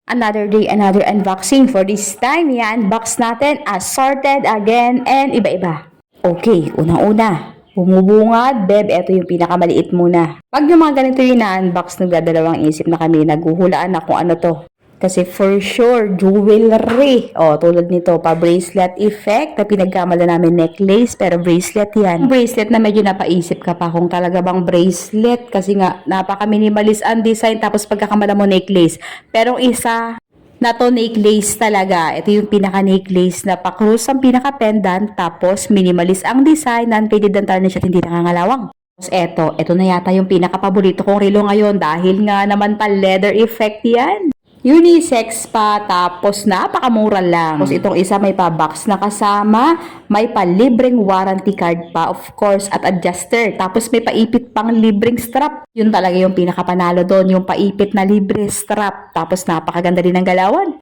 Another day, another unboxing. For this time, i-unbox natin assorted again and iba-iba. Okay, unang-una. Bumubungad, Beb, ito yung pinakamaliit muna. Pag yung mga ganito yung na-unbox, nagdadalawang isip na kami, naghuhulaan na kung ano to. Kasi for sure, jewelry. O, tulad nito, pa-bracelet effect na pinagkamala namin necklace, pero bracelet yan. Bracelet na medyo napaisip ka pa kung talaga bang bracelet. Kasi nga, napaka-minimalist ang design, tapos pagkakamala mo necklace. Pero isa na to necklace talaga. Ito yung pinaka-necklace na pa-cruise ang pinaka-pendant, tapos minimalist ang design, non-faded ang tarnish at hindi nangangalawang. Tapos ito na yata yung pinaka-paborito kong relo ngayon dahil nga naman pa leather effect yan. Unisex pa, tapos napakamura lang. Tapos itong isa may pa-box na kasama, may pa-libreng warranty card pa, of course, at adjuster. Tapos may paipit pang libreng strap. Yun talaga yung pinakapanalo doon, yung paipit na libre strap. Tapos napakaganda din ng galawan.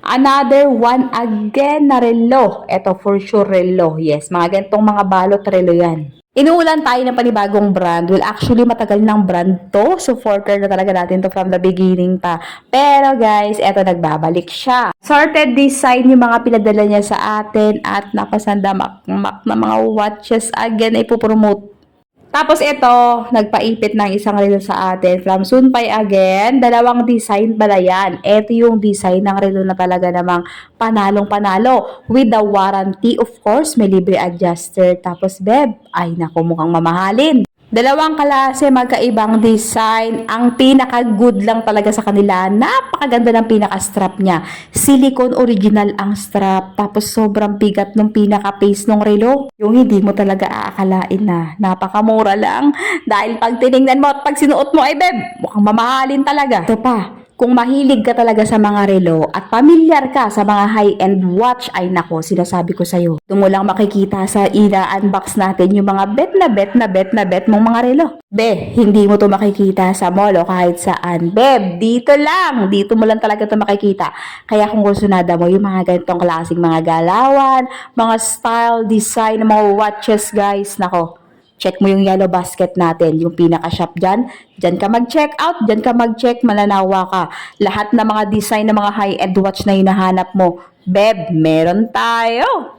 Another one again na relo. Ito for sure relo. Yes, mga ganitong mga balot relo yan. Inuulan tayo ng panibagong brand. Well, actually, matagal ng brand to. Supporter na talaga natin to from the beginning pa. Pero guys, eto nagbabalik siya. Sorted design yung mga pinadala niya sa atin at napasanda mak na mga watches again ay ipopromote. Tapos ito, nagpaipit ng isang relo sa atin from Sunpay again. Dalawang design pala yan. Ito yung design ng relo na talaga namang panalong-panalo. With the warranty, of course, may libre adjuster. Tapos, Beb, ay naku, mukhang mamahalin. Dalawang klase, magkaibang design. Ang pinaka-good lang talaga sa kanila, napakaganda ng pinaka-strap niya. Silicone original ang strap, tapos sobrang bigat ng pinaka-face ng relo. Yung hindi mo talaga aakalain na napakamura lang. Dahil pag tinignan mo at pag sinuot mo ay Beb, mukhang mamahalin talaga. Ito pa, kung mahilig ka talaga sa mga relo at pamilyar ka sa mga high-end watch, ay nako, sinasabi ko sa'yo. Doon mo lang makikita sa ina-unbox natin yung mga bet mong mga relo. Be, hindi mo to makikita sa mall o kahit saan. Beb, dito lang. Dito mo lang talaga to makikita. Kaya kung kursunada mo yung mga ganitong klaseng mga galawan, mga style, design, mga watches, guys, nako. Check mo yung yellow basket natin, yung pinaka-shop dyan. Dyan ka mag-check out, dyan ka mag-check, mananawa ka. Lahat ng mga design ng mga high-end watch na hinahanap mo, Beb, meron tayo.